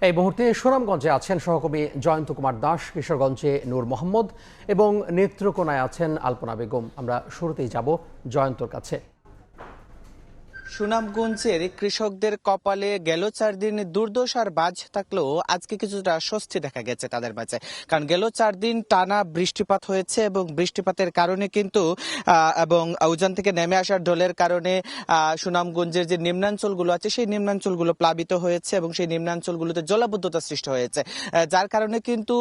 এই মুহূর্তে সুনামগঞ্জে আছেন সহকর্মী জয়ন্ত কুমার দাস, কিশোরগঞ্জে নূর মোহাম্মদ এবং নেত্রকোনায় আছেন আলপনা বেগম। আমরা শুরুতেই যাব জয়ন্তর কাছে। সুনামগঞ্জের কৃষকদের কপালে গেল 4 দিন দুর্দশার বাজ থাকলেও আজকে কিছুটা স্বস্তি দেখা গেছে তাদের মাঝে, কারণ গেল 4 দিন টানা বৃষ্টিপাত হয়েছে এবং বৃষ্টিপাতের কারণে কিন্তু এবং উজান থেকে নেমে আসার ঢলের কারণে সুনামগঞ্জের যে নিম্নাঞ্চলগুলো আছে সেই নিম্নাঞ্চলগুলো প্লাবিত হয়েছে এবং সেই নিম্নাঞ্চলগুলোতে জলাবদ্ধতা সৃষ্টি হয়েছে, যার কারণে কিন্তু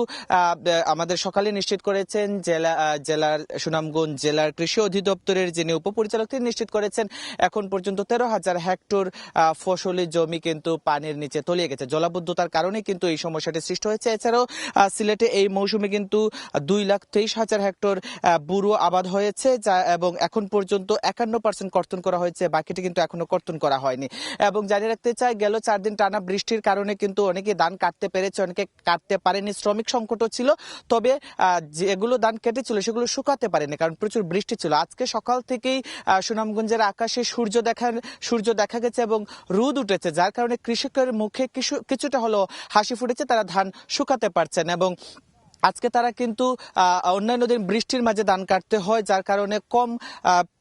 আমাদের সকালে নিশ্চিত করেছেন জেলার সুনামগঞ্জ জেলার কৃষি অধিদপ্তরের যিনি উপপরিচালক তিনি নিশ্চিত করেছেন এখন পর্যন্ত 13,000 হেক্টর ফসলি জমি কিন্তু পানির নিচে তলিয়ে গেছে। জলাবদ্ধতার কারণে কিন্তু এই সমস্যাটি সৃষ্টি হয়েছে। এছাড়াও সিলেটে এই মৌসুমে কিন্তু 2,23,000 হেক্টর বুরো আবাদ হয়েছে এবং এখন পর্যন্ত 51% কর্তন করা হয়েছে, বাকিটি কিন্তু এখনো কর্তন করা হয়নি। এবং জানিয়ে রাখতে চাই, গেল 4 দিন টানা বৃষ্টির কারণে কিন্তু অনেকে ধান কাটতে পেরেছে, অনেকে কাটতে পারেনি। শ্রমিক সংকটও ছিল, তবে যেগুলো ধান কেটেছিল সেগুলো শুকাতে পারেনি কারণ প্রচুর বৃষ্টি ছিল। আজকে সকাল থেকেই সুনামগঞ্জের আকাশে সূর্য দেখা গেছে এবং রোদ উঠেছে, যার কারণে কৃষকের মুখে কিছুটা হলো হাসি ফুটেছে, তারা ধান শুকাতে পারছেন। এবং আজকে তারা কিন্তু অন্যান্য দিন বৃষ্টির মাঝে ধান কাটতে হয়, যার কারণে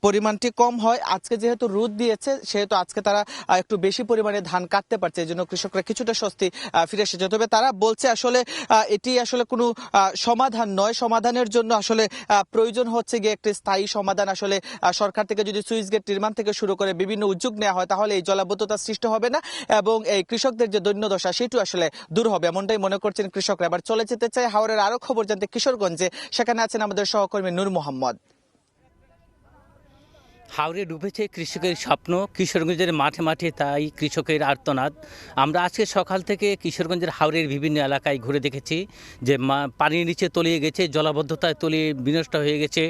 পরিমাণটি কম হয়। আজকে যেহেতু রোদ দিয়েছে সেহেতু আজকে তারা একটু বেশি পরিমাণে ধান কাটতে পারছে, এই জন্য কৃষকরা কিছুটা স্বস্তি ফিরে এসেছে। তবে তারা বলছে আসলে এটি আসলে কোনো সমাধান নয়, সমাধানের জন্য আসলে প্রয়োজন হচ্ছে গিয়ে একটি স্থায়ী সমাধান। আসলে সরকার থেকে যদি সুইচ গেট নির্মাণ থেকে শুরু করে বিভিন্ন উদ্যোগ নেওয়া হয় তাহলে এই জলাবদ্ধতা সৃষ্টি হবে না এবং এই কৃষকদের যে দৈন্যদশা সেটি আসলে দূর হবে, এমনটাই মনে করছেন কৃষকরা। এবার চলে যেতে চাই হাওরের আরো খবর জানতে কিশোরগঞ্জে, সেখানে আছেন আমাদের সহকর্মী নূর মোহাম্মদ। হাওরে ডুবেছে কৃষকের স্বপ্ন, কিশোরগঞ্জের মাঠে মাঠে তাই কৃষকের আর্তনাদ। আমরা আজকে সকাল থেকে কিশোরগঞ্জের হাওরের বিভিন্ন এলাকায় ঘুরে দেখেছি যে পানির নিচে তলিয়ে গেছে, জলাবদ্ধতায় তলিয়ে বিনষ্ট হয়ে গেছে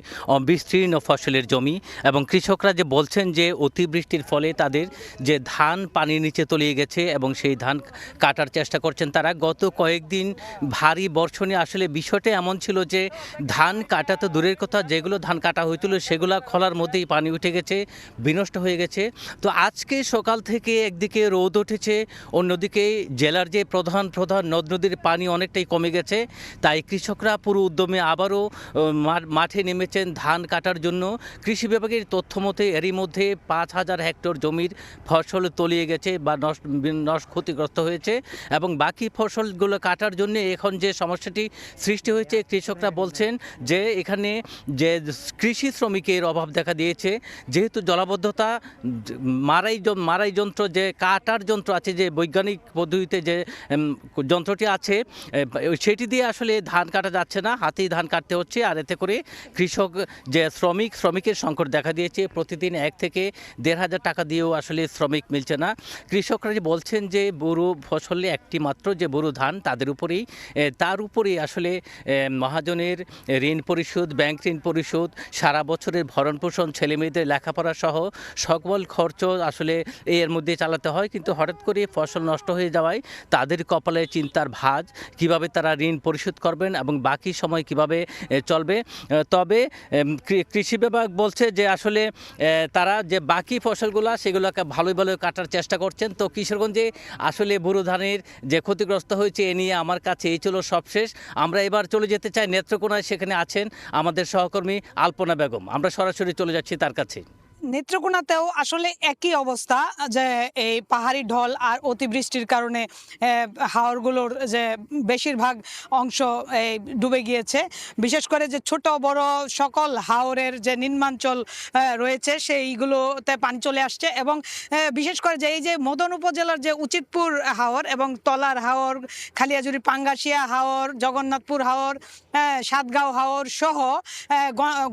বিস্তীর্ণ ফসলের জমি এবং কৃষকরা যে বলছেন যে অতিবৃষ্টির ফলে তাদের যে ধান পানির নিচে তলিয়ে গেছে এবং সেই ধান কাটার চেষ্টা করছেন তারা। গত কয়েকদিন ভারী বর্ষণে আসলে বিষয়টা এমন ছিল যে ধান কাটা তো দূরের কথা, যেগুলো ধান কাটা হয়েছিল সেগুলো খলার মধ্যেই পানি উঠে গেছে, বিনষ্ট হয়ে গেছে। তো আজকে সকাল থেকে একদিকে রোদ উঠেছে, অন্যদিকে জেলার যে প্রধান নদ নদীর পানি অনেকটাই কমে গেছে, তাই কৃষকরা পুরো উদ্যমে আবারও মাঠে নেমেছেন ধান কাটার জন্য। কৃষি বিভাগের তথ্য মতে এরই মধ্যে 5,000 হেক্টর জমির ফসল তলিয়ে গেছে বা ক্ষতিগ্রস্ত হয়েছে এবং বাকি ফসলগুলো কাটার জন্য এখন যে সমস্যাটি সৃষ্টি হয়েছে, কৃষকরা বলছেন যে এখানে যে কৃষি শ্রমিকের অভাব দেখা দিয়েছে। যেহেতু জলাবদ্ধতা, মারাই যন্ত্র যে কাটার যন্ত্র আছে, যে বৈজ্ঞানিক পদ্ধতিতে যে যন্ত্রটি আছে সেটি দিয়ে আসলে ধান কাটা যাচ্ছে না, হাতেই ধান কাটতে হচ্ছে। আর এতে করে কৃষক যে শ্রমিকের সংকট দেখা দিয়েছে, প্রতিদিন 1 থেকে 1,500 টাকা দিয়েও আসলে শ্রমিক মিলছে না। কৃষকরা যে বলছেন যে বোরো ফসলে একটি মাত্র যে বোরো ধান তার উপরেই আসলে মহাজনের ঋণ পরিশোধ, ব্যাংক ঋণ পরিশোধ, সারা বছরের ভরণ পোষণ, ছেলেমেয়েদের লেখাপড়া সহ সকল খরচ আসলে এর মধ্যে চালাতে হয়। কিন্তু হঠাৎ করে ফসল নষ্ট হয়ে যাওয়ায় তাদের কপালে চিন্তার ভাঁজ, কিভাবে তারা ঋণ পরিশোধ করবেন এবং বাকি সময় কিভাবে চলবে। তবে কৃষি বিভাগ বলছে যে আসলে তারা যে বাকি ফসলগুলো সেগুলোকে ভালোই কাটার চেষ্টা করছেন। তো কিশোরগঞ্জে আসলে বোরো ধানের যে ক্ষতিগ্রস্ত হয়েছে এ নিয়ে আমার কাছে এই ছিল সবশেষ। আমরা এবার চলে যেতে চাই নেত্রকোনায়, সেখানে আছেন আমাদের সহকর্মী আলপনা বেগম। আমরা সরাসরি চলে যাচ্ছি তার কাছে। নেত্রকোনাতেও আসলে একই অবস্থা, যে এই পাহাড়ি ঢল আর অতিবৃষ্টির কারণে হাওরগুলোর যে বেশিরভাগ অংশ ডুবে গিয়েছে। বিশেষ করে যে ছোট বড় সকল হাওরের যে নিম্নাঞ্চল রয়েছে সেইগুলোতে পানি চলে আসছে এবং বিশেষ করে যে এই যে মদন উপজেলার যে উচিতপুর হাওর এবং তলার হাওর, খালিয়াজুরি পাঙ্গাসিয়া হাওর, জগন্নাথপুর হাওর, সাতগাঁও হাওর সহ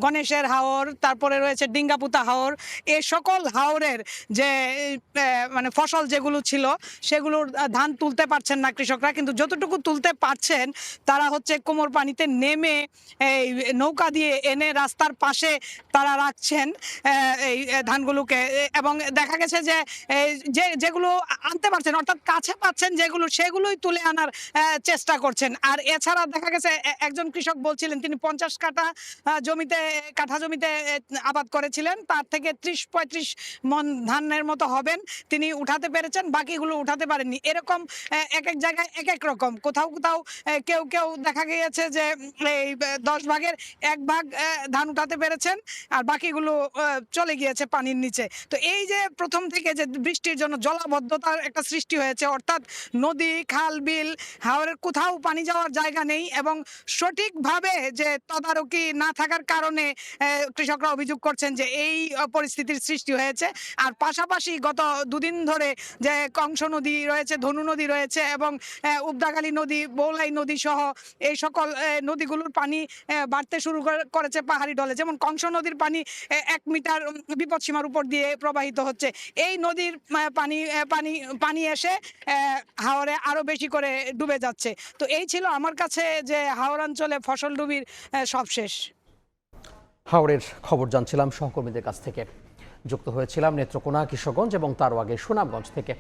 গণেশের হাওর, তারপরে রয়েছে ডিঙ্গাপুতা হাওর, এই সকল হাওরের যে মানে ফসল যেগুলো ছিল সেগুলোর ধান তুলতে পারছেন না কৃষকরা। কিন্তু যতটুকু তুলতে পারছেন তারা হচ্ছে কোমর পানিতে নেমে এই নৌকা দিয়ে এনে রাস্তার পাশে তারা রাখছেন এই ধানগুলোকে। এবং দেখা গেছে যে যেগুলো আনতে পারছেন, অর্থাৎ কাছে পাচ্ছেন যেগুলো, সেগুলোই তুলে আনার চেষ্টা করছেন। আর এছাড়া দেখা গেছে একজন কৃষক বলছিলেন তিনি 50 কাঠা জমিতে আবাদ করেছিলেন, তার থেকে থেকে 30-35 মন ধানের মতো হবেন তিনি উঠাতে পেরেছেন, বাকিগুলো উঠাতে পারেননি। এরকম এক এক জায়গায় এক এক রকম, কোথাও কোথাও কেউ কেউ দেখা গিয়েছে যে এই 10 ভাগের 1 ভাগ ধান উঠাতে পেরেছেন, আর বাকিগুলো চলে গিয়েছে পানির নিচে। তো এই যে প্রথম থেকে যে বৃষ্টির জন্য জলাবদ্ধতার একটা সৃষ্টি হয়েছে, অর্থাৎ নদী, খাল, বিল, হাওরের কোথাও পানি যাওয়ার জায়গা নেই এবং সঠিকভাবে যে তদারকি না থাকার কারণে কৃষকরা অভিযোগ করছেন যে এই পরিস্থিতির সৃষ্টি হয়েছে। আর পাশাপাশি গত দুদিন ধরে যে কংস নদী রয়েছে, ধনু নদী রয়েছে এবং উবদাখালী নদী, বৌলাই নদী সহ এই সকল নদীগুলোর পানি বাড়তে শুরু করেছে পাহাড়ি ঢলে। যেমন কংস নদীর পানি 1 মিটার বিপদসীমার উপর দিয়ে প্রবাহিত হচ্ছে। এই নদীর পানি পানি পানি এসে হাওরে আরো বেশি করে ডুবে যাচ্ছে। তো এই ছিল আমার কাছে যে হাওর অঞ্চলে ফসল ডুবির সব শেষ। হাওরের খবর জানছিলাম সহকর্মীদের কাছ থেকে। যুক্ত হয়েছিলাম নেত্রকোনা, কিশোরগঞ্জ এবং তারও আগে সুনামগঞ্জ থেকে।